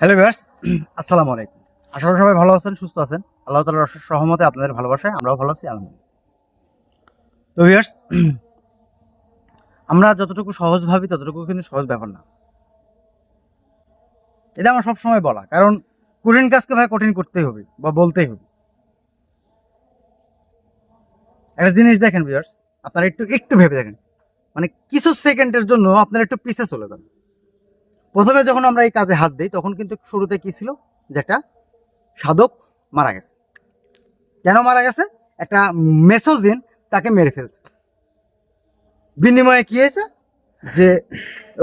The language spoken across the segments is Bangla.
হ্যালো ভিউয়ার্স, আসসালামু আলাইকুম। আশা করি সবাই ভালো আছেন, সুস্থ আছেন। আল্লাহ তাআলার অশেষ রহমতে আপনাদের ভালোবাসায় আমরাও ভালো আছি, আলহামদুলিল্লাহ। তো ভিউয়ার্স, আমরা যতটুকু সহজ ভাবি ততটুকু কিন্তু সহজ ব্যাপার না। এটা আমার সবসময় বলা, কারণ কঠিন কাজকে ভাই কঠিন করতেই হবে বা বলতেই হবে। একটা জিনিস দেখেন ভিউয়ার্স, আপনারা একটু একটু ভেবে দেখেন, মানে কিছু সেকেন্ডের জন্য আপনারা একটু পিছে চলে যান। প্রথমে যখন আমরা এই কাজে হাত দিই তখন কিন্তু শুরুতে কি ছিল, যে একটা সাধক মারা গেছে। কেন মারা গেছে? একটা মেসেজ দিন তাকে মেরে ফেলছে। বিনিময়ে কি হয়েছে, যে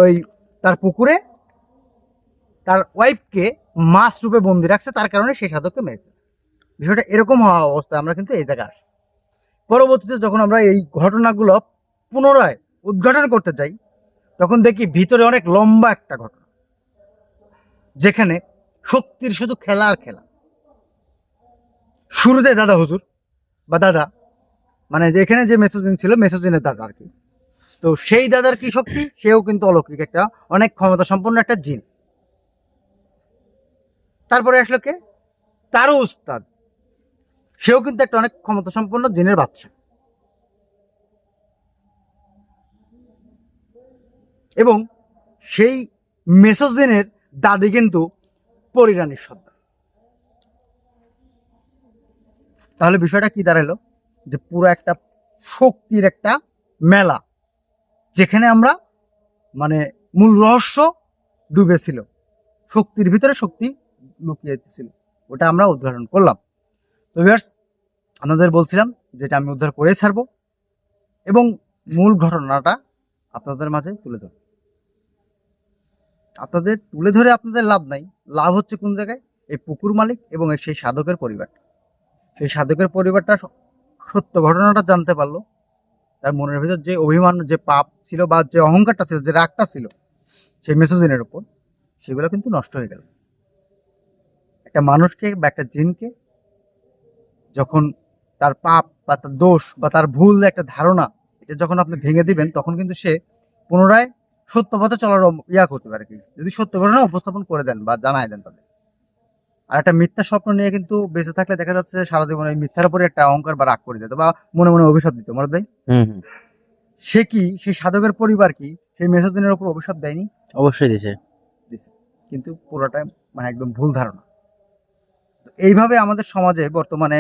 ওই তার পুকুরে তার ওয়াইফকে মাছ রূপে বন্দি রাখছে, তার কারণে সেই সাধককে মেরে ফেলছে। বিষয়টা এরকম হওয়া অবস্থায় আমরা কিন্তু এই জায়গায় আসি। পরবর্তীতে যখন আমরা এই ঘটনাগুলো পুনরায় উদ্ঘাটন করতে যাই তখন দেখি ভিতরে অনেক লম্বা একটা ঘটনা, যেখানে শক্তির শুধু খেলা আর খেলা। শুরুতে দাদা হুজুর বা দাদা, মানে যে এখানে যে মেসেজিন ছিল, মেসেজিনের দাদা আর কি। তো সেই দাদার কি শক্তি, সেও কিন্তু অলৌকিক একটা অনেক ক্ষমতা সম্পন্ন একটা জিন। তারপরে আসলো কে, তারও উস্তাদ, সেও কিন্তু একটা অনেক ক্ষমতা সম্পন্ন জিনের বাচ্চা। এবং সেই মেসোজিনের দাদি কিন্তু পরিরানীর সন্তান। তাহলে বিষয়টা কি দাঁড়ালো, যে পুরো একটা শক্তির একটা মেলা, যেখানে আমরা মানে মূল রহস্য ডুবেছিল, শক্তির ভিতরে শক্তি লুকিয়েছিল, ওটা আমরা উদ্ঘাটন করলাম। তো ভিউয়ার্স, আপনাদের বলছিলাম যেটা আমি উদ্ধার করে ছাড়বো এবং মূল ঘটনাটা আপনাদের মাঝে তুলে ধরবো। আপনাদের তুলে ধরে আপনাদের লাভ নাই, লাভ হচ্ছে কোন জায়গায়, এই পুকুর মালিক এবং সেই সাধকের পরিবারটা। সেই সাধকের পরিবারটা সত্য ঘটনাটা জানতে পারলো। তার মনের ভিতর যে অভিমান, যে পাপ ছিল বা যে অহংকারটা ছিল, যে রাগটা ছিল সেই মেসোজিনের উপর, সেগুলো কিন্তু নষ্ট হয়ে গেল। একটা মানুষকে বা একটা জিনকে যখন তার পাপ বা তার দোষ বা তার ভুল একটা ধারণা, এটা যখন আপনি ভেঙে দিবেন, তখন কিন্তু সে পুনরায় সত্য পথে চলার করতে পারে, কি যদি সত্য ঘটনা উপস্থাপন করে দেন বা জানায় দেন তাদের। আর একটা মিথ্যা স্বপ্ন নিয়ে কিন্তু বেঁচে থাকলে দেখা যাচ্ছে সারা জীবন এই মিথ্যার উপরে একটা অহংকার বা রাগ করে যেত বা মনে মনে অভিশাপ দিত। মরদ ভাই, সে কি সেই সাধকের পরিবার কি সেই মেসেজিনের উপর অভিশাপ দেয়নি? অবশ্যই দিছে। দিছে, কিন্তু পুরোটাই মানে একদম ভুল ধারণা। এইভাবে আমাদের সমাজে বর্তমানে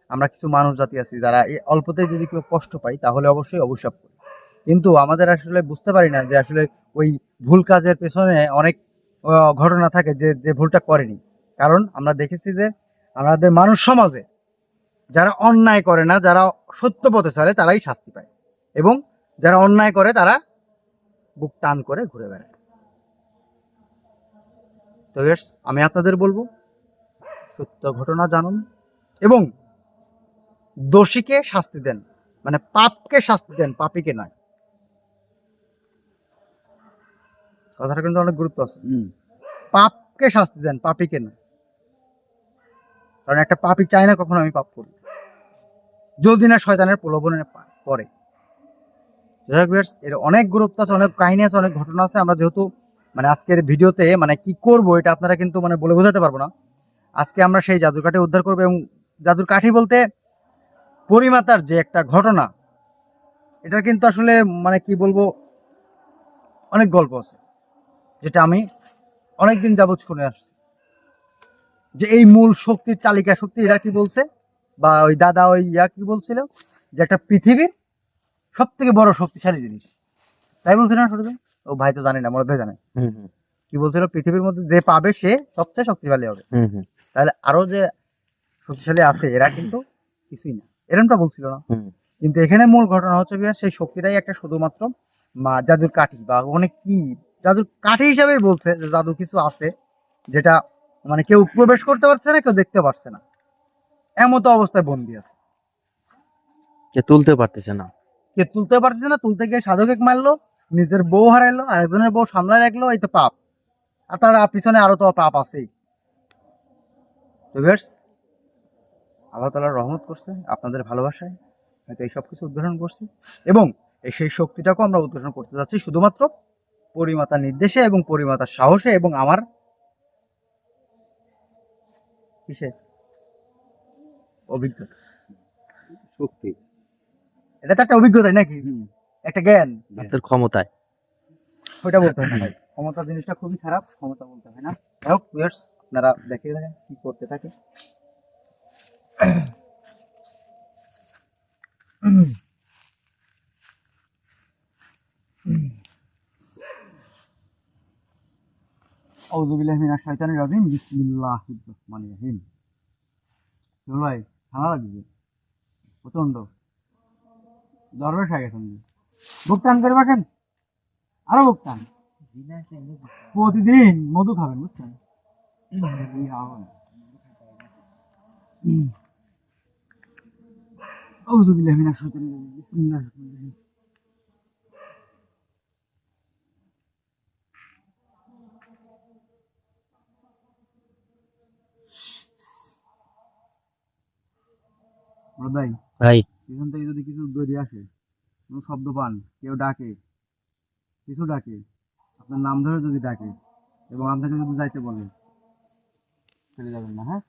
আমরা কিছু মানুষ জাতি আছি যারা এই অল্পতেই যদি কেউ কষ্ট পাই তাহলে অবশ্যই অভিশাপ করি। কিন্তু আমাদের আসলে বুঝতে পারি না যে আসলে ওই ভুল কাজের পেছনে অনেক ঘটনা থাকে যে যে ভুলটা করেনি। কারণ আমরা দেখেছি যে আমাদের মানুষ সমাজে যারা অন্যায় করে না, যারা সত্য পথে চলে, তারাই শাস্তি পায়, এবং যারা অন্যায় করে তারা বুক টান করে ঘুরে বেড়ায়। তো আমি আপনাদের বলবো, সত্য ঘটনা জানুন এবং দোষীকে শাস্তি দেন, মানে পাপকে শাস্তি দেন, পাপীকে নয়। কথাটা কিন্তু অনেক গুরুত্ব আছে। পাপকে শাস্তি দেন, পাপীকে নয়। কারণ একটা পাপী চায় না কখনো আমি পাপ করি, যদি না শয়তানের প্রলোভনে পড়ে। এর অনেক গুরুত্ব আছে, অনেক কাহিনী আছে, অনেক ঘটনা আছে। আমরা যেহেতু মানে আজকের ভিডিওতে মানে কি করব এটা আপনারা কিন্তু মানে বলে বোঝাতে পারবো না। আজকে আমরা সেই জাদুর কাঠি উদ্ধার করবো, এবং জাদুর কাঠি বলতে পরিমাতার যে একটা ঘটনা, এটার কিন্তু আসলে মানে কি বলবো, অনেক গল্প আছে, যেটা আমি অনেকদিন যাবৎ শুনে আসছি। যে এই মূল শক্তির তালিকা, শক্তি এরা কি বলছে, বা ওই দাদা ওই কি বলছিল, যে একটা পৃথিবীর সব থেকে বড় শক্তিশালী জিনিস, তাই বলছিল না ছোট? ও ভাই তো জানি না, মনে ভাই জানে কি বলছিল, পৃথিবীর মধ্যে যে পাবে সে সবচেয়ে শক্তিশালী হবে। তাহলে আরো যে শক্তিশালী আছে এরা কিন্তু কিছুই না, এরকমটা বলছিল না? কিন্তু এখানে মূল ঘটনা হচ্ছে সেই শক্তিটাই একটা শুধুমাত্র জাদুর কাঠি বা অনেক কি জাদুর কাঠি হিসাবেই বলছে, যে জাদু কিছু আছে যেটা মানে কেউ প্রবেশ করতে পারছে না, কেউ দেখতে পারছে না, এমতো অবস্থায় বন্দি আছে। তুলতে পারতেছে না, কে তুলতে পারছে না, তুলতে গিয়ে সাধক মারলো, নিজের বউ হারাইলো, আরেকজনের বউ সামলায় রাখলো, এই তো পাপ। আর তার পিছনে আরো তো পাপ আছেই। তো আল্লাহ তাআলার রহমত করছে, আপনাদের ভালোবাসায় হয়তো এই সব কিছু উদ্ঘাটন করছি, এবং সেই শক্তিটাকেও আমরা উদ্ঘাটন করতে যাচ্ছি শুধুমাত্র পরিমাতার নির্দেশে এবং পরিমাতার সাহসে এবং আমার কিসে? অভিজ্ঞতা। শক্তি। এটা তো একটা অভিজ্ঞতা নাকি? একটা জ্ঞান। আপনার ক্ষমতায়। ওইটা বলতে হয় না ভাই। ক্ষমতা জিনিসটা খুবই খারাপ, ক্ষমতা বলতে হয় না। যাই হোক ভিউয়ার্স, আপনারা দেখে থাকেন কি করতে থাকে। আউযু বিল্লাহি মিনাশ শাইতানির রাজিম, বিসমিল্লাহির রহমানির রহিম। চল ভাই, ঠান্ডা লাগছে প্রচন্ড, দরবেশ হয়ে গেছেন। ভুগতান করে বসেন, আরো ভুগতান। প্রতিদিন মধু খাবেন, বুঝছেন? আউযু বিল্লাহি মিনাশ শাইতানির রাজিম, বিসমিল্লাহির রহমানির রহিম। ভাই, ভাই এখান থেকে যদি কিছু বেরিয়ে আসে, কোনো শব্দ পান, কেউ ডাকে, কিছু ডাকে, আপনার নাম ধরে যদি ডাকে এবং আপনাকে যদি যাইতে বলে, চলে যাবেন না, হ্যাঁ?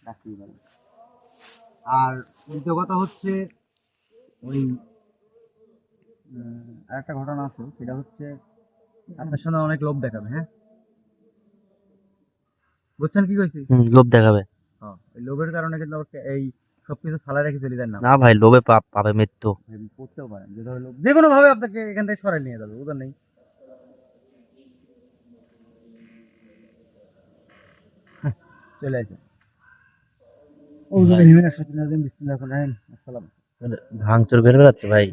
ডাকতেই পারেন। আর দ্বিতীয় কথা হচ্ছে ওই আরেকটা ঘটনা আছে, সেটা হচ্ছে আপনার সামনে অনেক লোভ দেখাবে, হ্যাঁ? বুঝছেন কি কইছি? লোভ দেখাবে। হ্যাঁ, এই লোভের কারণে কিন্তু এই সবকিছু ফালায় রেখে চলে যান না। না ভাই, লোভে পাপ, পাবে মৃত্যু। পড়তেও পারেন, যে ধরো লোভ যে কোনো ভাবে আপনাকে এখান থেকে সরাই নিয়ে যাবে, বুঝলেন? নেই চলে আসে। আসসালাম। ভাঙচুর বের বেড়াচ্ছে ভাই।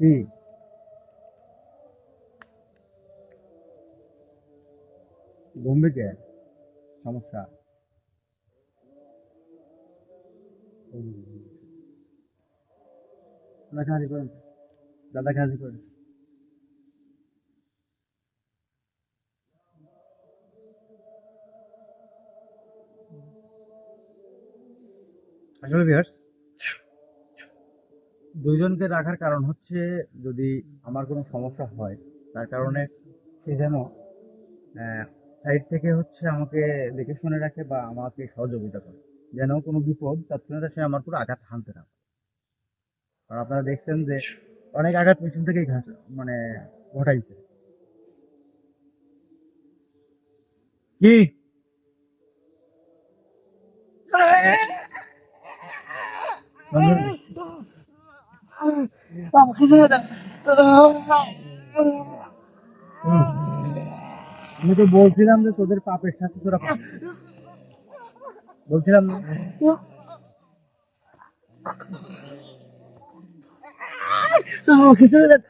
কি ঘুমবে কে? সমস্যা? কাজই করেন, দাদা কাজই করেন। আসলে ভিউয়ার্স, দুইজনকে রাখার কারণ হচ্ছে যদি আমার কোনো সমস্যা হয়, তার কারণে সে যেন সাইড থেকে হচ্ছে আমাকে দেখে শুনে রাখে বা আমাকে সহযোগিতা করে, যেন কোনো বিপদ তৎক্ষণাৎ সে আমার পুরো আঘাত হানতে না। কারণ আপনারা দেখছেন যে অনেক আঘাত পিছন থেকেই মানে ঘটাইছে। কি আমাকে ছেড়ে দেন। আমি তো বলছিলাম যে তোদের পাপের শাস্তি তোরা পাবি, বলছিলাম না? আমাকে ছেড়ে দেন।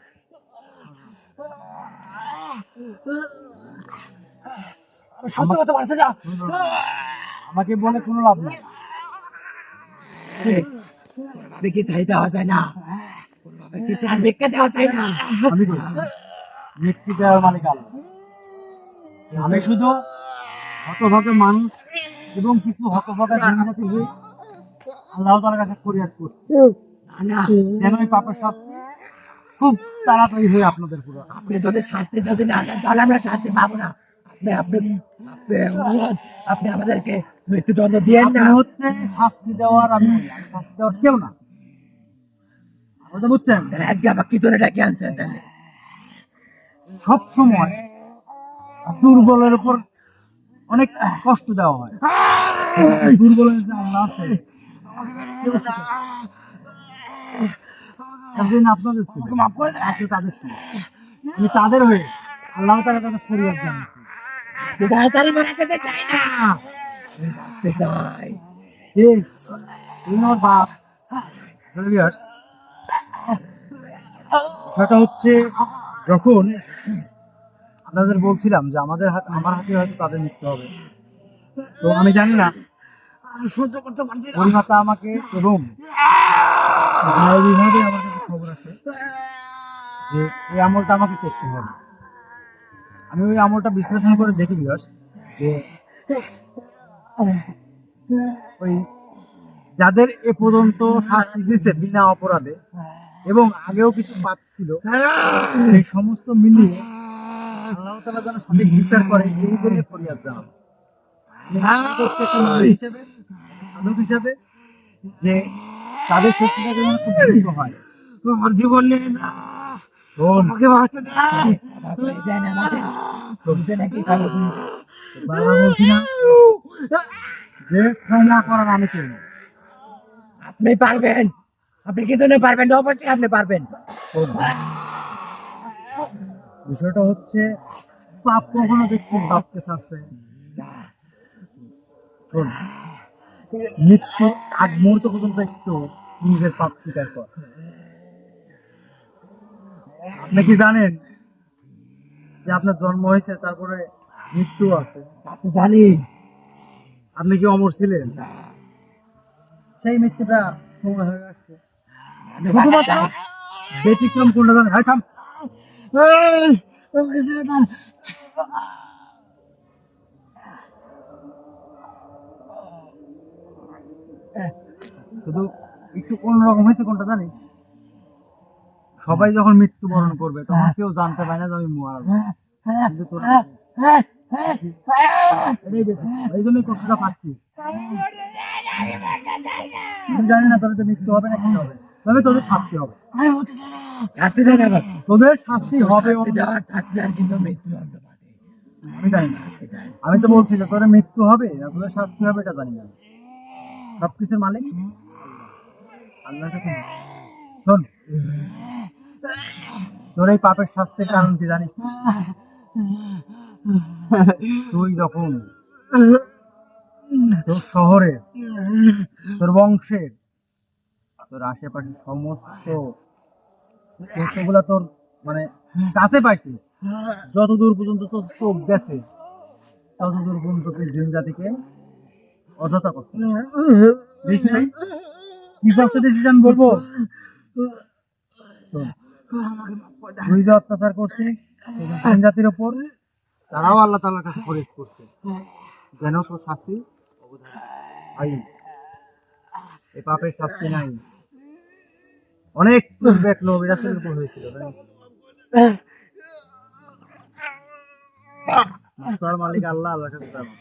সত্যি কথা পারছে না, আমাকে বলে কোনো লাভ নেই। কি চাহিদা দেওয়া যায় না, কি প্রাণ ভিক্ষা দেওয়া যায় না। আমি মৃত্যু দেওয়ার মালিক আল্লাহ। আমি শুধু হতভাগা মানুষ এবং কিছু হতভাগা জিনজাতি হয়ে আল্লাহ তাআলার কাছে ফরিয়াদ করছি যেন এই পাপের শাস্তি খুব তাড়াতাড়ি হয়ে আপনাদের পুরো। আপনি যদি শাস্তি যদি না দেন তাহলে আমরা শাস্তি পাবো না। আপনি আপনি আপনি আমাদেরকে মৃত্যুদণ্ড দিয়ে না। হচ্ছে শাস্তি দেওয়ার, আমি শাস্তি দেওয়ার কেউ না, বুঝছেন? আজকে আবার কি ধরে ডাকে আনছেন তাহলে? সব সময় দুর্বলের উপর অনেক কষ্ট দেওয়া হয়। দুর্বলের যে আল্লাহ আছে, একদিন আপনাদের ছিল, আজকে তাদের ছিল। আমি তাদের হয়ে আল্লাহ তাআলার কাছে ফরিয়াদ জানাচ্ছি। তাড়াতাড়ি মারা যেতে চাই না, আমি বাঁচতে চাই। কে? তুমি আমার বাপ। Viewers, সেটা হচ্ছে যখন আপনাদের বলছিলাম যে আমার হাতে হয়তো তাদের মৃত্যু হবে, তো আমি জানি না আমি সহ্য করতে পারছি না। পরিমাতা আমাকে এবং স্নায়ুবিভাবে আমার কাছে খবর আছে যে এই আমলটা আমাকে করতে হবে। আমি ওই আমলটা বিশ্লেষণ করে দেখি ভিউয়ার্স যে ওই যাদের এ পর্যন্ত শাস্তি দিয়েছে বিনা অপরাধে এবং আগেও কিছু পাপ ছিল, সেই সমস্ত মিলিয়ে আল্লাহ তাআলা যেন সঠিক বিচার করে এই বলে ফরিয়াদ জানাবো। প্রত্যেকটা মানুষ হিসেবে, সাধক হিসেবে, যে তাদের শাস্তিটা যেন খুব দ্রুত হয়। আমার জীবন নেই না, শোন, আমাকে বাঁচতে দেয়। আমাকে দেয় না, আমাকে বুঝে নাকি খাবো তুমি? বারবার বলছি না যে ক্ষমা করার আমি চাই না। আপনি পারবেন, আপনি কি জন্য পারবেন না? অবশ্যই আপনি পারবেন। শোন, বিষয়টা হচ্ছে পাপ কখনো দেখছি বাপকে শাস্তে। শোন, মৃত্যুর আগ মুহূর্ত পর্যন্ত একটু নিজের পাপ স্বীকার কর। আপনি কি জানেন যে আপনার জন্ম হয়েছে, তারপরে মৃত্যু আছে? আপনি জানি আপনি কি অমর ছিলেন? সেই মৃত্যুটা সময় হয়ে আসছে। শুধুমাত্র ব্যতিক্রম কোনটা জানেন? হ্যাঁ, থাম। শুধু একটু অন্যরকম হয়েছে কোনটা জানিস? সবাই যখন মৃত্যুবরণ করবে তখন কেউ জানতে পারে না যে আমি মারা যাবো। কিন্তু তোরা এটাই বেশি, এই জন্যই কষ্টটা পাচ্ছি। আমি জানি না তোদের মৃত্যু হবে না কি হবে, তবে তোদের শাস্তি হবে। শাস্তি দেন আবার। তোদের শাস্তি হবে। শাস্তি দেওয়ার শাস্তি দেন, কিন্তু মৃত্যু দণ্ড বাদে। আমি জানি না, শাস্তি দেন। আমি তো বলছি যে তোদের মৃত্যু হবে না তোদের শাস্তি হবে এটা জানি না। সবকিছুর মালিক আল্লাহ। শোন, তোর এই পাপের শাস্তির কারণ কি জানিস? তুই যখন তোর শহরে, তোর বংশের, তোর আশেপাশে সমস্ত তথ্যগুলা তোর মানে কাছে পাইছিস, যতদূর পর্যন্ত তোর চোখ গেছে ততদূর পর্যন্ত তুই জিন জাতিকে অযথা কষ্ট দিস নাই। কি কষ্ট দিয়েছিস আমি বলবো? শোন, তুই যে অত্যাচার করছিস জিন জাতির ওপর, তারাও আল্লাহ তাআলার কাছে ফরিয়াদ করছে যেন তোর শাস্তি হয়। এই পাপের শাস্তি নাই। অনেক পূর্বে এক নবী রাসূলের উপর হয়েছিল। তার মালিক আল্লাহ, আল্লাহর কাছে তার মাপ।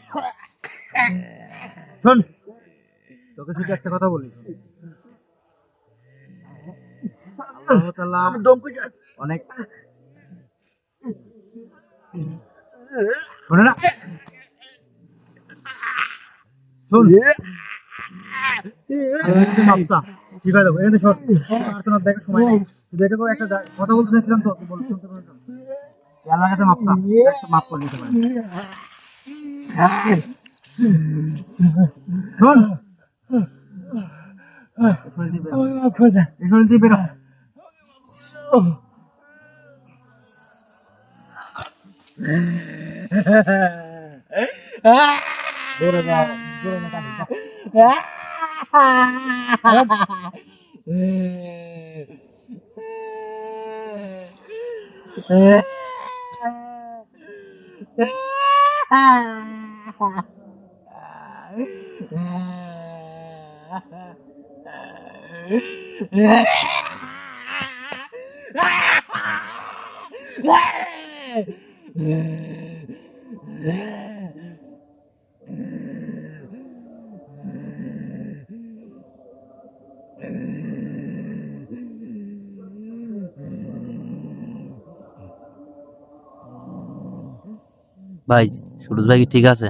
শোন, তোকে শুধু একটা কথা বলি, আল্লাহ তাআলা অনেক শোনে না। শোন, মাপ চা, ঠিক আছে? এখানে শোন, প্রার্থনা দেখার সময় নেই। শুধু এটাকে একটা কথা বলতে চাইছিলাম, তো বল, শুনতে পারো? আল্লাহর কাছে মাপ চা, মাপ করে দিতে পারে। শোন, এখানে দিয়ে বেরো। জোরে যাও, জোরে না কাঁদিস না। ভাই, সুরজ ভাই কি ঠিক আছে?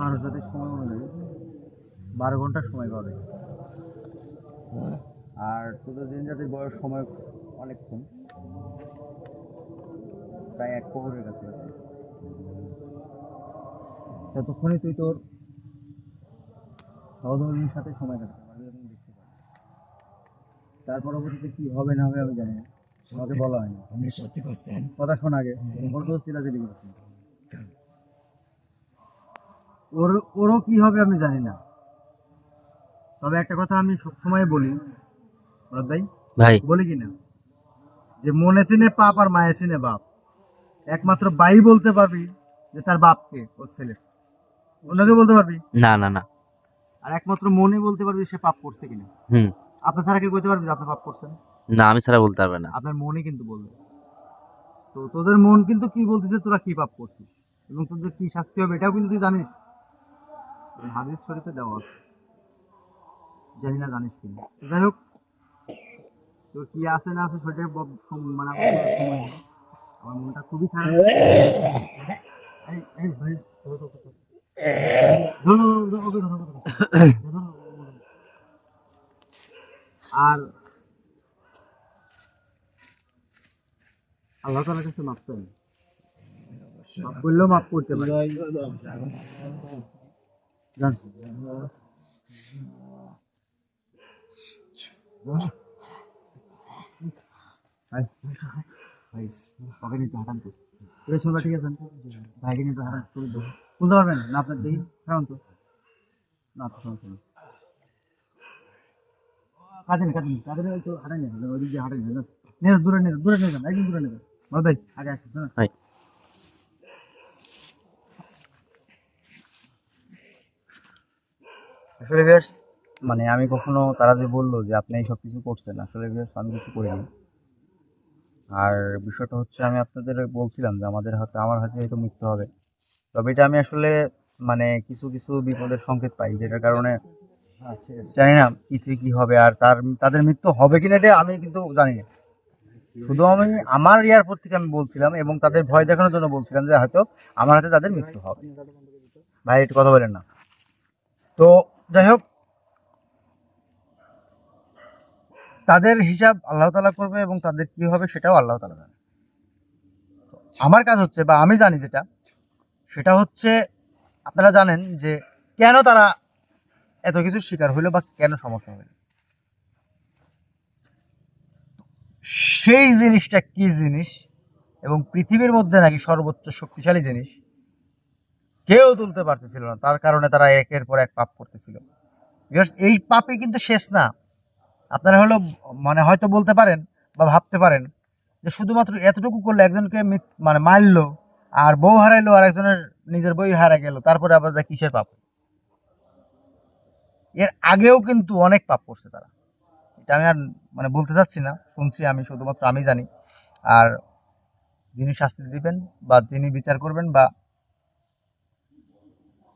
মানুষ জাতির সময় অনুযায়ী 12 ঘন্টা সময় পাবে, আর তোদের জিন জাতির বয়স সময় অনেক কম, প্রায় 1 প্রহরের কাছে আছে। ততক্ষণই তুই তোর সহধর্মীর সাথে সময় কাটাতে পারবি এবং দেখতে পারবি। তার পরবর্তীতে কি হবে না হবে আমি জানি না, আমাকে বলা হয়নি। আপনি সত্যি করছেন? কথা শোন আগে, ওর তো চিলাচিলি করছি। ওরও কি হবে আমি জানি না, তবে একটা কথা আমি সবসময় বলি, মুরাদ ভাই, ভাই বলি কিনা, যে মনে চিনে পাপ আর মায়ে চিনে বাপ। একমাত্র বাই বলতে পারবি যে তার বাপকে, ওর ছেলে, অন্যকে বলতে পারবি, না না না। আর একমাত্র মনে বলতে পারবি সে পাপ করছে কিনা। হুম। আপনি ছাড়া কি বলতে পারবি যে আপনি পাপ করছেন? না, আমি ছাড়া বলতে পারবে না। আপনার মনই কিন্তু বলবে। তো তোদের মন কিন্তু কি বলতেছে তোরা কি পাপ করছিস এবং তোদের কি শাস্তি হবে এটাও কিন্তু তুই জানিস। হাদিস শরীফে দেওয়া আছে, জানি না জানিস কিনা। যাই হোক, তোর কি আছে না আছে সেটা মানে আমার বলার সময় নেই। আমার মনটা খুবই খারাপ। এই ভাই, ধরো, ধরো, ধরো, ধরো, ধরো, ওকে ধরো, ধরো, ধরো, ধরো। আর আল্লাহ তাআলার কাছে মাফ চাই, মাফ করলেও মাফ করতে পারে। জান। ভাই, ভাই, ওকে নিতে হাঁটান তো। এটা শুনবা ঠিক আছে? ভাইকে নিতে হাঁটান, তুলে দেবো। তুলতে পারবেন না আপনার দেখি, খারাপ তো না, তো সমস্যা নেই। কাঁদেন ওই তো হাঁটান যান, ওই দিক দিয়ে হাঁটান যান, দূরে নিয়ে যান, একদম দূরে নিয়ে যান। মারুদ ভাই আগে আসেন, শোনেন। ভাই আসলে ভিউয়ার্স, মানে আমি কখনো, তারা যে বললো যে আপনি এইসব কিছু করছেন, আসলে ভিউয়ার্স আমি কিছু করিনি। আর বিষয়টা হচ্ছে, আমি আপনাদের বলছিলাম যে আমার হাতে হয়তো মৃত্যু হবে, তবে এটা আমি আসলে মানে কিছু কিছু বিপদের সংকেত পাই, যেটার কারণে জানি না কি থেকে কি হবে, আর তাদের মৃত্যু হবে কিনা এটা আমি কিন্তু জানি না। শুধু আমি আমার এয়ারপোর্ট থেকে আমি বলছিলাম এবং তাদের ভয় দেখানোর জন্য বলছিলাম যে হয়তো আমার হাতে তাদের মৃত্যু হবে। ভাই একটু কথা বলেন না তো। যাই হোক, তাদের হিসাব আল্লাহ তাআলা করবে এবং তাদের কি হবে সেটাও আল্লাহ তাআলা জানে। আমার কাজ হচ্ছে, বা আমি জানি যেটা, সেটা হচ্ছে আপনারা জানেন যে কেন তারা এত কিছুর শিকার হইলো বা কেন সমস্যা হইলো। সেই জিনিসটা কি জিনিস এবং পৃথিবীর মধ্যে নাকি সর্বোচ্চ শক্তিশালী জিনিস কেউ তুলতে পারতেছিল না, তার কারণে তারা একের পর এক পাপ করতেছিল। এই পাপই কিন্তু শেষ না। আপনারা হলো মানে হয়তো বলতে পারেন বা ভাবতে পারেন যে শুধুমাত্র এতটুকু করলে, একজনকে মানে মারলো আর বউ হারাইলো আর একজনের নিজের বই হারা গেল, তারপরে আবার যা কিসের পাপ। এর আগেও কিন্তু অনেক পাপ করছে তারা, এটা আমি আর মানে বলতে চাচ্ছি না, শুনছি আমি, শুধুমাত্র আমি জানি। আর যিনি শাস্তি দিবেন বা যিনি বিচার করবেন বা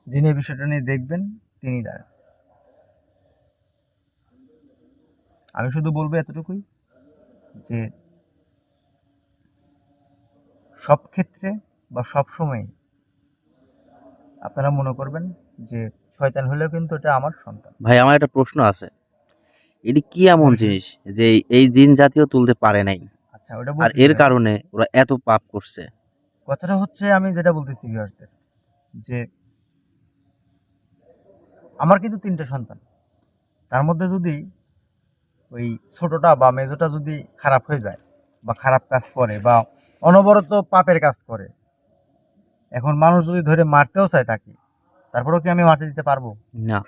যিনি এই বিষয়টা নিয়ে দেখবেন, তিনি জানেন। আমি শুধু বলবো এতটুকুই যে সব ক্ষেত্রে বা সব সময় আপনারা মনে করবেন যে শয়তান হলেও কিন্তু এটা আমার সন্তান। ভাই, আমার একটা প্রশ্ন আছে। এটি কি এমন জিনিস যে এই জিন জাতীয় তুলতে পারে নাই, আচ্ছা, ওটা আর বলতেছি এর না। কারণে ওরা এত পাপ করছে? কথাটা হচ্ছে, আমি যেটা বলতেছি ভিউয়ার্সদের, যে আমার কিন্তু 3টে সন্তান, তার মধ্যে যদি ওই ছোটটা বা মেজোটা যদি খারাপ হয়ে যায় বা খারাপ কাজ করে বা অনবরত পাপের কাজ করে, এখন মানুষ যদি ধরে মারতেও চায় তাকে, তারপরেও কি আমি মারতে দিতে পারবো? না।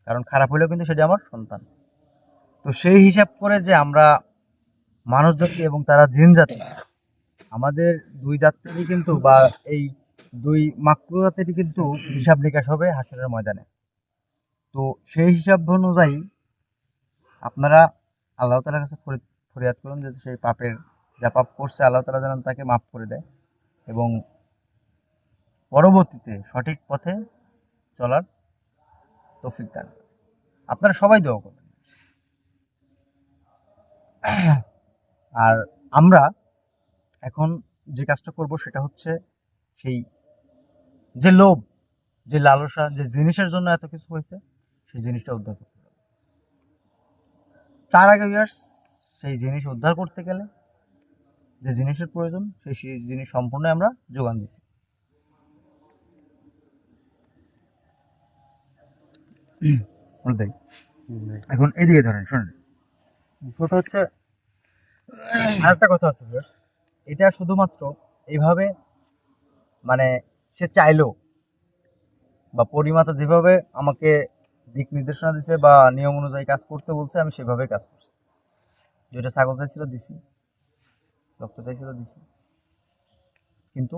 কারণ খারাপ হলেও কিন্তু সেটা আমার সন্তান। তো সেই হিসাব করে যে আমরা মানুষ জাতি এবং তারা জিন জাতি, আমাদের দুই জাতিরই কিন্তু, বা এই দুই মাকড়ু জাতিরই কিন্তু হিসাব নিকাশ হবে হাসরের ময়দানে। তো সেই হিসাব অনুযায়ী আপনারা আল্লাহ তাআলার কাছে ফরিয়াদ করুন যে সেই পাপের, যা পাপ করছে আল্লাহ তাআলা যেন তাকে মাফ করে দেয় এবং পরবর্তীতে সঠিক পথে চলার তৌফিক দান। আপনারা সবাই দোয়া করবেন। আর আমরা এখন যে কাজটা করব সেটা হচ্ছে, সেই যে লোভ, যে লালসা, যে জিনিসের জন্য এত কিছু হয়েছে, সেই জিনিসটা উদ্ধার করতে হবে। তার আগে ভিউয়ার্স, সেই জিনিস উদ্ধার করতে গেলে যে জিনিসের প্রয়োজন, সেই জিনিস সম্পূর্ণ আমরা যোগান দিচ্ছি। দেখ, এখন এদিকে ধরেন, শোনেন, বিষয়টা হচ্ছে আরেকটা কথা আছে ভিউয়ার্স, এটা শুধুমাত্র এইভাবে মানে সে চাইলো বা পরিমাতা যেভাবে আমাকে দিক নির্দেশনা দিছে বা নিয়ম অনুযায়ী কাজ করতে বলছে, আমি সেভাবে কাজ করছি। যেটা ছাগল চাইছিল দিছি, রক্ত চাইছিল দিছি, কিন্তু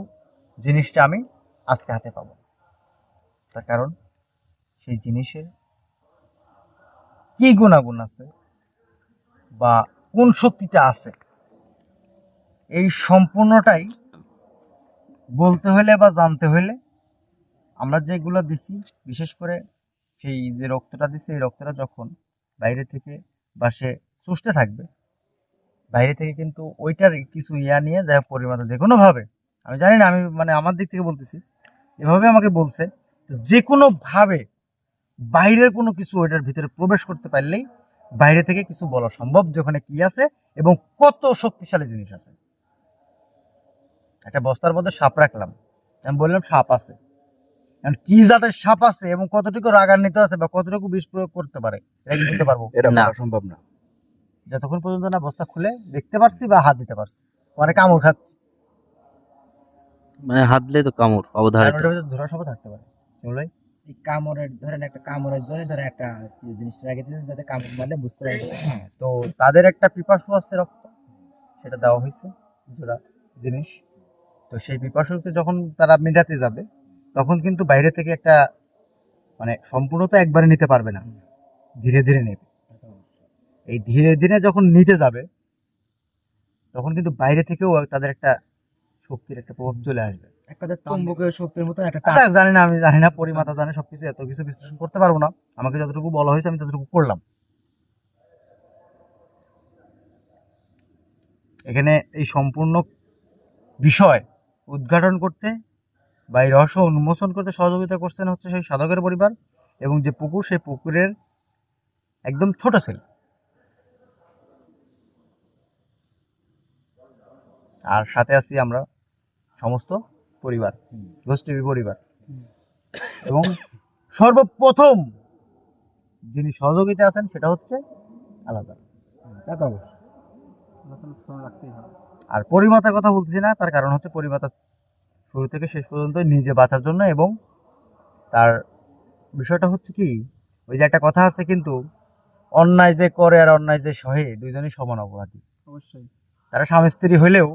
জিনিসটা আমি আজকে হাতে পাবো। তার কারণ সেই জিনিসের কি গুণাগুণ আছে বা কোন শক্তিটা আছে, এই সম্পূর্ণটাই বলতে হলে বা জানতে হলে আমরা যেগুলো দিছি, বিশেষ করে সেই যে রক্তটা দিছে, এই রক্তটা যখন বাইরে থেকে বা সে চুষতে থাকবে, বাইরে থেকে কিন্তু ওইটার কিছু ইয়া নিয়ে যায় পরিমাণে যে কোনো ভাবে, আমি জানি না, আমি মানে আমার দিক থেকে বলতেছি, এভাবে আমাকে বলছে, যে কোনো ভাবে বাইরের কোনো কিছু ওইটার ভিতরে প্রবেশ করতে পারলেই বাইরে থেকে কিছু বলা সম্ভব যে ওখানে কি আছে এবং কত শক্তিশালী জিনিস আছে। একটা বস্তার মধ্যে সাপ রাখলাম, আমি বললাম সাপ আছে, এখন কি জাতের সাপ আছে এবং কতটুকু রাগান্বিত আছে বা কতটুকু বিষ প্রয়োগ করতে পারে, এটা কি বলতে পারবো? এটা না। বলা সম্ভব না। যতক্ষণ পর্যন্ত না বস্তা খুলে দেখতে পারছি বা হাত দিতে পারছি, মানে কামড় খাচ্ছি, মানে হাত দিলে তো কামড় আর অবধারিত। ওটার ভিতরে ধরা সাপও থাকতে পারে। বললাই এই কামড়ের ধরেন একটা কামড়ের জন্য ধরেন একটা জিনিসটা রেখে দিলেন যাতে কামড় মারলে বুঝতে পারে। তো তাদের একটা পিপাসু আছে রক্ত, সেটা দেওয়া হয়েছে জোড়া জিনিস। তো সেই পিপাসুকে যখন তারা মেটাতে যাবে, তখন কিন্তু বাইরে থেকে একটা মানে সম্পূর্ণ তো একবারে নিতে পারবে না, ধীরে ধীরে নেবে। এই ধীরে ধীরে যখন নিতে যাবে, তখন কিন্তু বাইরে থেকেও তাদের একটা শক্তির একটা প্রভাব চলে আসবে। এক কথা চুম্বকীয় শক্তির মতো একটা আচ্ছা, জানি না, আমি জানি না, পরিমাতা জানে সবকিছু, এত কিছু বিশ্লেষণ করতে পারবো না, আমাকে যতটুকু বলা হয়েছে আমি ততটুকু করলাম। এখানে এই সম্পূর্ণ বিষয় উদ্ঘাটন করতে বা এই রহস্য উন্মোচন করতে সহযোগিতা করছেন হচ্ছে সেই সাধকের পরিবার এবং যে পুকুর, সেই পুকুরের একদম ছোট ছেলে। আর সাথে আছি আমরা সমস্ত পরিবার, ঘোষ টিভি পরিবার। এবং সর্বপ্রথম যিনি সহযোগিতা আছেন সেটা হচ্ছে আলাদা। তা তো অবশ্যই। আর পরিমাতার কথা বলতেছি না, তার কারণ হচ্ছে পরিমাতা শুরু থেকে শেষ পর্যন্ত নিজে বাঁচার জন্য, এবং তার বিষয়টা হচ্ছে কি, ওই যে একটা কথা আছে কিন্তু, অন্যায় যে করে আর অন্যায় যে সহে দুইজনই সমান অপরাধী। অবশ্যই। তারা স্বামী স্ত্রী হইলেও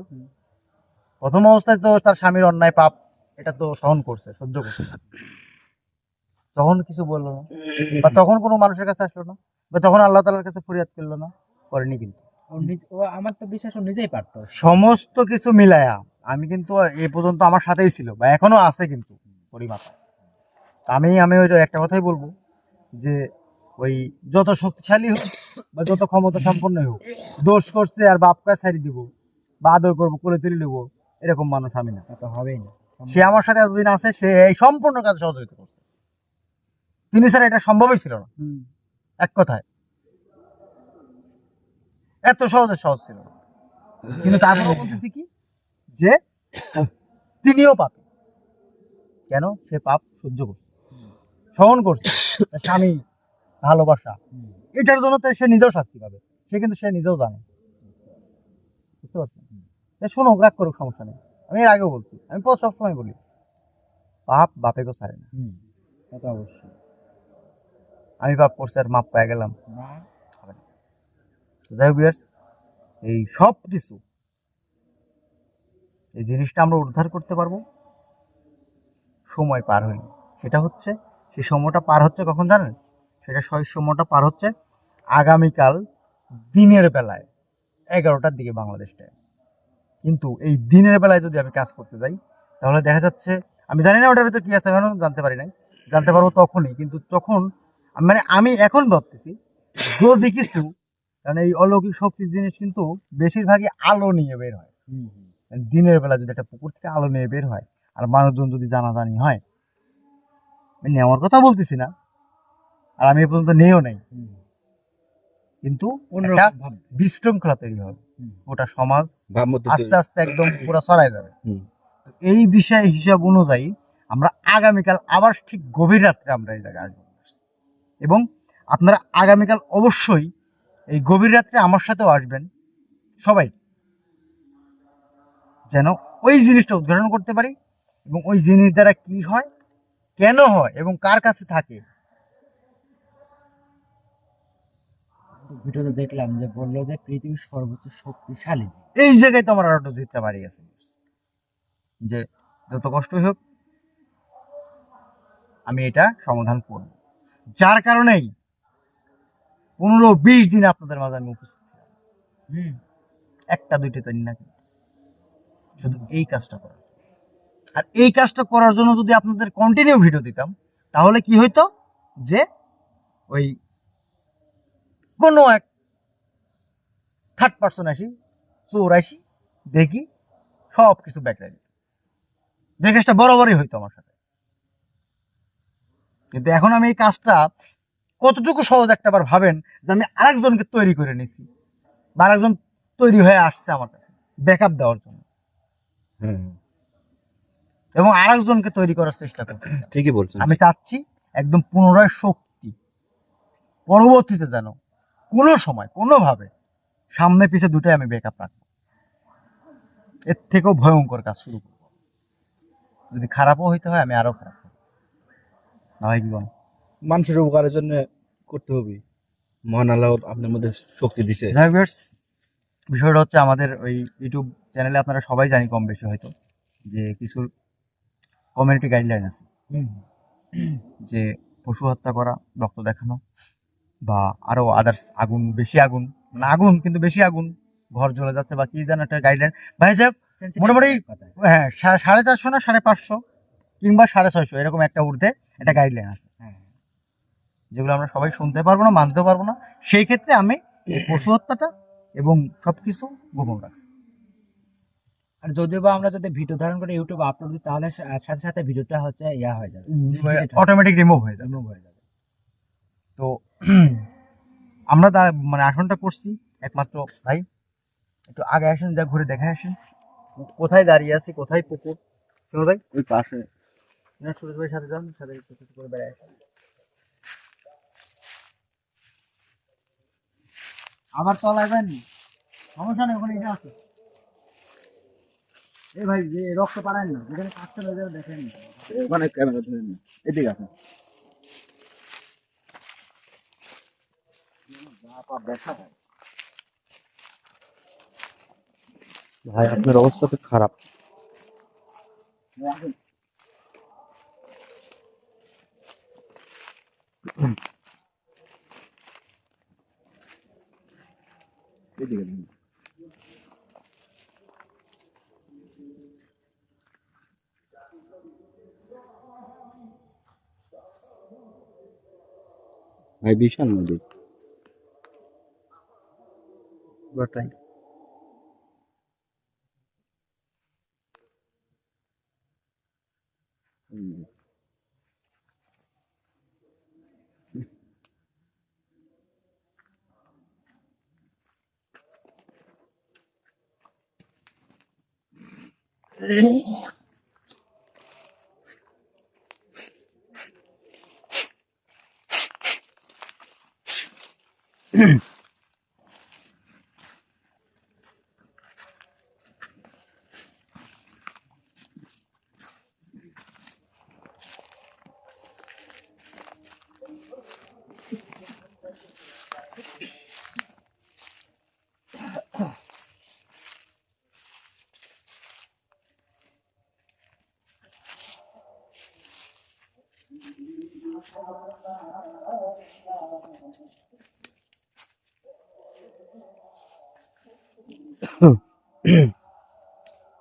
প্রথম অবস্থায় তো তার স্বামীর অন্যায় পাপ এটা তো সহন করছে, সহ্য করছে, তখন কিছু বললো না বা তখন কোনো মানুষের কাছে আসলো না বা তখন আল্লাহ তাআলার কাছে ফরিয়াদ করলো না, করেনি। কিন্তু ও আমার তো বিশ্বাস ও নিজেই পারতো। সমস্ত কিছু মিলায়া আমি কিন্তু এ পর্যন্ত আমার সাথেই ছিল বা এখনো আছে কিন্তু পরিমাতা। আমি ওই একটা কথাই বলবো যে ওই যত শক্তিশালী হোক বা যত ক্ষমতা সম্পন্নই হোক, দোষ করছে আর বাপকে ছাড়ি দিব বা আদর করবো, কোলে তুলে নেবো, এরকম মানুষ আমি না। তা তো হবেই না। সে আমার সাথে এতদিন আছে, সে এই সম্পূর্ণ কাজ সহযোগিতা করছে, তিনি ছাড়া এটা সম্ভবই ছিল না। এক কথায় এত সহজে সহজ ছিল না, কিন্তু তারপরে বলতেছি কি যে তিনিও পাপী। কেন? সে পাপ সহ্য করছে, সহন করছে, তার স্বামী ভালোবাসা, এটার জন্য তো সে নিজেও শাস্তি পাবে, সে নিজেও জানে। বুঝতে পারছেন? তাই শোনো, রাগ করুক, সমস্যা নেই, আমি এর আগেও বলছি, আমি সবসময় বলি, পাপ বাপেকেও ছাড়ে না। তা তো অবশ্যই। আমি পাপ করছি আর মাপ পেয়ে গেলাম, না, হবে না। যাই হোক ভিউয়ার্স, এই সব কিছু, এই জিনিসটা আমরা উদ্ধার করতে পারবো সময় পার হইলে। সেটা হচ্ছে, সেই সময়টা পার হচ্ছে কখন জানেন? সেটা সময়টা পার হচ্ছে আগামীকাল দিনের বেলায় 11টার দিকে বাংলাদেশ টাইম। কিন্তু এই দিনের বেলায় যদি আমি কাজ করতে যাই, তাহলে দেখা যাচ্ছে, আমি জানি না ওটার ভিতরে কি আছে, এখনো জানতে পারি নাই, জানতে পারবো তখনই। কিন্তু তখন মানে আমি এখন ভাবতেছি যদি কিছু, কারণ এই অলৌকিক শক্তির জিনিস কিন্তু বেশিরভাগই আলো নিয়ে বের হয়। দিনের বেলা যদি একটা পুকুর থেকে আলো নিয়ে বের হয় আর মানুষজন যদি জানাজানি হয়, আমি নেওয়ার কথা বলতেছি না, আর আমি এ পর্যন্ত নেও নাই, কিন্তু একটা অন্যরকম ভাব। বিশৃঙ্খলা তৈরি হবে, ওটা সমাজ ভাবমূর্তি আস্তে আস্তে একদম পুরো ছড়াই যাবে। হুম। তো এই বিষয় হিসাব অনুযায়ী আমরা আগামীকাল আবার ঠিক গভীর রাত্রে আমরা এই জায়গায় আসবো, এবং আপনারা আগামীকাল অবশ্যই এই গভীর রাত্রে আমার সাথেও আসবেন সবাই, যেন ওই জিনিসটা উদ্ঘাটন করতে পারি, এবং ওই জিনিস দ্বারা কি হয়, কেন হয়, এবং কার কাছে থাকে। ভিডিওতে দেখলাম যে বললো যে পৃথিবীর সর্বোচ্চ শক্তিশালী জীব। এই জায়গায় তো আমার আরো জিততে পারি গেছে, যে যত কষ্টই হোক আমি এটা সমাধান করব, যার কারণেই 15-20 দিন আপনাদের মাঝে আমি উপস্থিত ছিলাম, একটা দুইটা দিন না, শুধু এই কাজটা করার। আর এই কাজটা করার জন্য যদি আপনাদের কন্টিনিউ ভিডিও দিতাম, তাহলে কি হইতো, যে ওই কোনো এক থার্ড পার্সন আসি, চোর আসি, দেখি সব কিছু ব্যাকড়াই দিত, যে কাজটা বরাবরই হইতো আমার সাথে। কিন্তু এখন আমি এই কাজটা কতটুকু সহজ একটা বার ভাবেন, যে আমি আরেকজনকে তৈরি করে নিছি, বা আরেকজন তৈরি হয়ে আসছে আমার কাছে ব্যাকআপ দেওয়ার জন্য, হ্যাঁ, এবং আরেকজনকে তৈরি করার চেষ্টা করতেছি। ঠিকই বলছেন। আমি চাচ্ছি একদম পুনরায় শক্তি, পরবর্তীতে যেন কোনো সময় কোনোভাবে সামনে পিছে দুটোই আমি ব্যাকআপ রাখবো, এর থেকেও ভয়ঙ্কর কাজ শুরু করবো, যদি খারাপও হইতে হয় আমি আরো খারাপ করবো, না হয় কি বল? মানুষের উপকারের জন্য করতে হবে। মহান আল্লাহ আপনার মধ্যে শক্তি দিছে। যাই হোক viewers, বিষয়টা হচ্ছে আমাদের ওই ইউটিউব চ্যানেলে আপনারা সবাই জানি কম বেশি হয়তো, যে কিছু কমিউনিটি গাইডলাইন আছে, যে পশু হত্যা করা, রক্ত দেখানো, বা আরো আদার্স আগুন, বেশি আগুন, মানে আগুন কিন্তু বেশি আগুন, ঘর জ্বলে যাচ্ছে বা কি যেন একটা গাইডলাইন, ভাই যাই হোক, মোটামুটি হ্যাঁ 450 না 550 কিংবা 650 এরকম একটা ঊর্ধ্বে একটা গাইডলাইন আছে, যেগুলো আমরা সবাই শুনতে পারবো না, মানতেও পারবো না। সেই ক্ষেত্রে আমি এই পশু হত্যাটা এবং সবকিছু গোপন রাখছি। আর যদিও বা আমরা যদি ভিডিও ধারণ করে ইউটিউবে আপলোড দিই, তাহলে সাথে সাথে ভিডিওটা হচ্ছে ইয়া হয়ে যাবে, অটোমেটিক রিমুভ হয়ে যাবে। রিমুভ হয়ে যাবে। তো আমরা তার মানে আসনটা করছি একমাত্র, ভাই একটু আগে আসেন, যা ঘুরে দেখে আসেন কোথায় দাঁড়িয়ে আছি, কোথায় পুকুর। শোনো ভাই ওই পাশে না, সুরেশ ভাইয়ের সাথে যান, সাথে একটু কিছু করে বেড়ায় আসেন। আবার তলায় যাননি, সমস্যা নেই, ওখানে এসে আছে। এই ভাই যে রক্ত পাড়ায় না, যেখানে কাজটা হয়ে যাবে দেখেন, ওখানে ক্যামেরা ধরে নিন। এদিকে আছে। ভাই আপনার অবস্থা তো খারাপ। এদিকে নিন। ভাই বিশাল নদী। পুরোটাই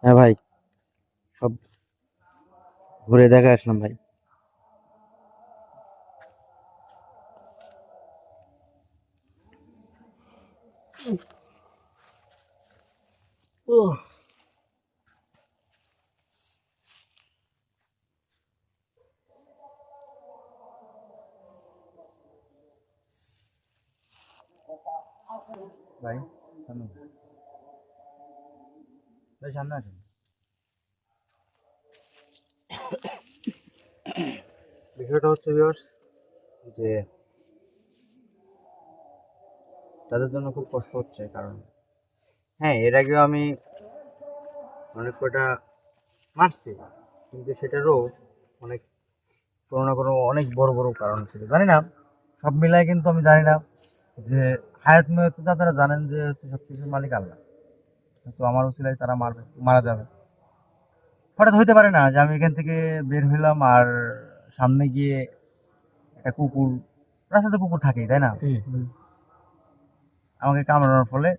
হ্যাঁ ভাই, সব ঘুরে দেখে আসলাম ভাই। ভাই সামনে ভাই সামনে আসেন। বিষয়টা হচ্ছে ভিউয়ার্স যে তাদের জন্য খুব কষ্ট হচ্ছে, কারণ হ্যাঁ এর আগেও আমি অনেক কটা মারছি, কিন্তু সেটারও অনেক কোনো না কোনো অনেক বড় বড় কারণ ছিল, জানি না সব মিলাই। কিন্তু আমি জানি না যে হায়াত মৃত্যুতে আপনারা জানেন যে হচ্ছে সবকিছুর মালিক আল্লাহ। তো আমার উসিলায় তারা মারা যাবে। হঠাৎ হইতে পারে না যে আমি এখান থেকে বের হইলাম আর সামনে গিয়ে একটা কুকুর, রাস্তাতে কুকুর থাকেই তাই না, আমাকে কামড়ানোর ফলে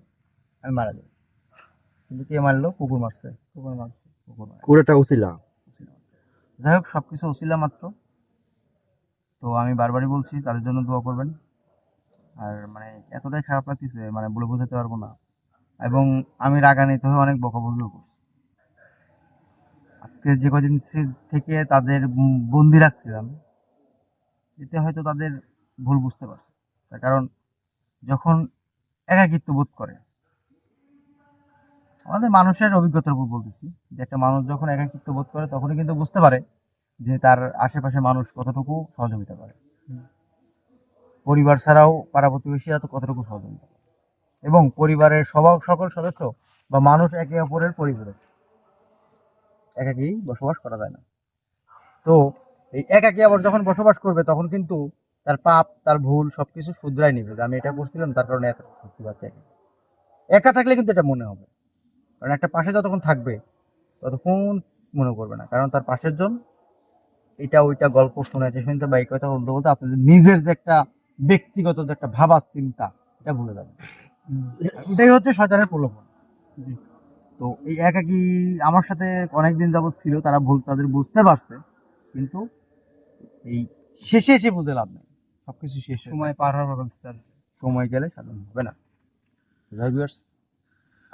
আমি মারা যাই। কিন্তু কে মারলো? কুকুর মারছে। কুকুর মারছে, কুকুর মারছে। কুড়েটা উছিলা। যাই হোক, সবকিছু ওসিলা মাত্র। তো আমি বারবারই বলছি তাদের জন্য দোয়া করবেন। আর মানে এতটাই খারাপ লাগতেছে, মানে বলে বোঝাতে পারবো না। এবং আমি রাগান্বিত হয়ে অনেক বকাবকিও করছি। আজকে যে কদিন থেকে তাদের বন্দি রাখছিলাম, এতে হয়তো তাদের ভুল বুঝতে পারছে। তার কারণ যখন একাকিত্ব বোধ করে, আমাদের মানুষের অভিজ্ঞতার উপর বলতেছি, যে একটা মানুষ যখন একাকিত্ব বোধ করে তখনই কিন্তু বুঝতে পারে যে তার আশেপাশে মানুষ কতটুকু সহযোগিতা করে, পরিবার ছাড়াও পাড়া প্রতিবেশীরা তো কতটুকু সহযোগিতা করে, এবং পরিবারের সকল সদস্য বা মানুষ একে অপরের পরিপূরক। একাকী বসবাস করা যায় না। তো এই একাকী আবার যখন বসবাস করবে তখন কিন্তু তার পাপ, তার ভুল সবকিছু শুধরাই নিবে, যে আমি এটা করছিলাম তার কারণে এত শাস্তি পাচ্ছে। একা থাকলে কিন্তু এটা মনে হবে, কারণ একটা পাশে যতক্ষণ থাকবে ততক্ষণ মনে করবে না, কারণ তার পাশের জন এটা ওইটা গল্প শোনাইতে শুনতে বা এই কথা বলতে বলতে আপনাদের নিজের যে একটা ব্যক্তিগত যে একটা ভাবা চিন্তা, এটা ভুলে যাবে। এটাই হচ্ছে শয়তানের প্রলোভন। তো এই একাকী আমার সাথে অনেকদিন যাবৎ ছিল, তারা ভুল তাদের বুঝতে পারছে, কিন্তু এই শেষে এসে বুঝে লাভ নেই, সবকিছু শেষ সময় পার হওয়ার সময় গেলে সাধন হবে না। যাই ভিউয়ার্স,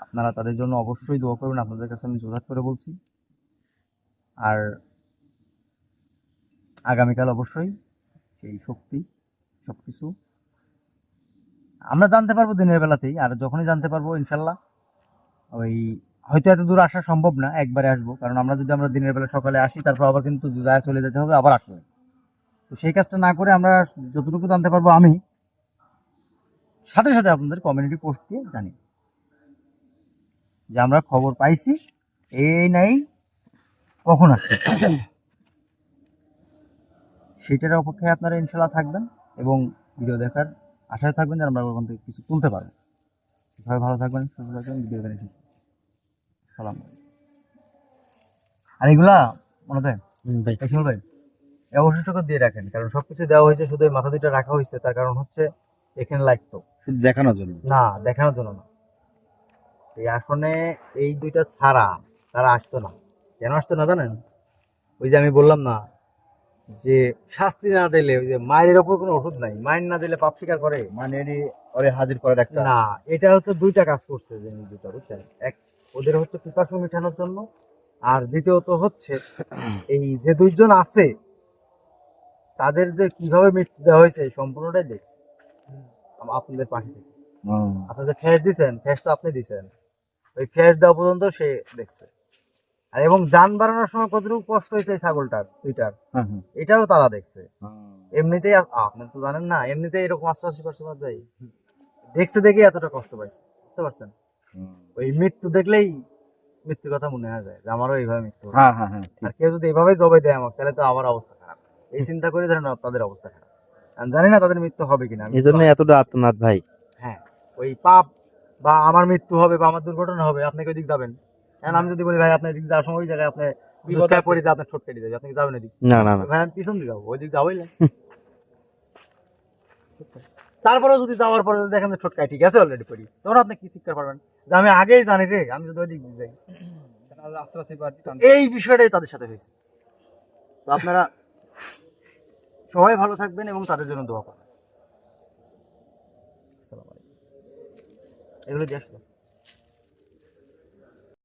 আপনারা তাদের জন্য অবশ্যই দোয়া করবেন, আপনাদের কাছে আমি জোরাত করে বলছি। আর আগামীকাল অবশ্যই সেই শক্তি সবকিছু আমরা জানতে পারবো দিনের বেলাতেই। আর যখনই জানতে পারবো ইনশাল্লাহ, ওই হয়তো এত দূর আসা সম্ভব না, একবারে আসবো, কারণ আমরা দিনের বেলা সকালে আসি, তারপর আবার কিন্তু যায় চলে যেতে হবে, আবার আসতে হবে। তো সেই কাজটা না করে আমরা যতটুকু জানতে পারবো আমি সাথে সাথে আপনাদের কমিউনিটি পোস্ট দিয়ে জানি যে আমরা খবর পাইছি, এই নাই কখন আসছে, সেটার অপেক্ষায় আপনারা ইনশাল্লাহ থাকবেন এবং ভিডিও দেখার আশায় থাকবেন যে আমরা ওখান থেকে কিছু তুলতে পারবো। সবাই ভালো থাকবেন, সুস্থ থাকবেন, ভিডিও দেখে সালাম। আর এগুলা মনে দেয় ভাই এই অবশিষ্টটা দিয়ে রাখেন, কারণ সবকিছু দেওয়া হয়েছে, শুধু এই মাথা দুইটা রাখা হয়েছে, তার কারণ হচ্ছে এখানে লাগতো শুধু দেখানোর জন্য। না, দেখানোর জন্য না। এই আসনে এই দুইটা ছাড়া তারা আসতো না। কেন আসতো না জানেন? ওই যে আমি বললাম না যে শাস্তি না দিলে, ওই যে মায়ের ওপর কোনো ওষুধ নাই, মায়ের না দিলে পাপ স্বীকার করে, মানে ওরে হাজির করে রাখতে না। এটা হচ্ছে দুইটা কাজ করছে জিনিস দুটা, বুঝছেন? এক, ওদের হচ্ছে পিপাসু মেটানোর জন্য, আর দ্বিতীয়ত হচ্ছে এই যে দুইজন আছে তাদের যে কিভাবে মৃত্যু দেওয়া হয়েছে সম্পূর্ণটাই দেখছে আপনাদের পাশে থেকে। আপনাদের ফ্যাস দিচ্ছেন, ফ্যাস তো আপনি দিচ্ছেন, ওই ফ্যাস দেওয়া পর্যন্ত সে দেখছে। আর এবং যান বাড়ানোর সময় কতটুকু কষ্ট হয়েছে এই ছাগলটার দুইটার, এটাও তারা দেখছে। এমনিতেই আপনি তো জানেন না, এমনিতেই এরকম 88% যায় দেখছে, দেখে এতটা কষ্ট পাইছে, বুঝতে পারছেন? ওই মৃত্যু দেখলেই মৃত্যুর কথা মনে হয় যায় যে আমারও এইভাবে মৃত্যু হবে। আর কেউ যদি এইভাবে জবাই দেয় আমাকে, তাহলে তো আমার অবস্থা খারাপ। এই চিন্তা করে ধরেন তাদের অবস্থা খারাপ। আমি জানি না তাদের মৃত্যু হবে কিনা, এই জন্য এতটা আত্মনাদ ভাই। হ্যাঁ, ওই পাপ বা আমার মৃত্যু হবে বা আমার দুর্ঘটনা হবে, আপনি ওই দিক যাবেন? এখন আমি যদি বলি ভাই আপনার দিক যাওয়ার সময় ওই জায়গায় আপনি বিপদে পড়ে আপনার ঠোঁট কেটে যাবে, আপনি কি যাবেন এদিক? না না না, ভাই আমি পিছন দিকে যাবো, ওই দিক যাবোই না। তারপরেও যদি যাওয়ার পরে যদি দেখেন যে ঠোঁট কাটি গেছে অলরেডি পড়ি, তখন আপনি কি চিৎকার পারবেন যে আমি আগেই জানি রে, আমি যদি ওই দিক দিয়ে যাই। এই বিষয়টাই তাদের সাথে হয়েছে। তো আপনারা সবাই ভালো থাকবেন এবং তাদের জন্য দোয়া করবেন। আসসালামু আলাইকুম। এগুলো দিয়ে আসলো।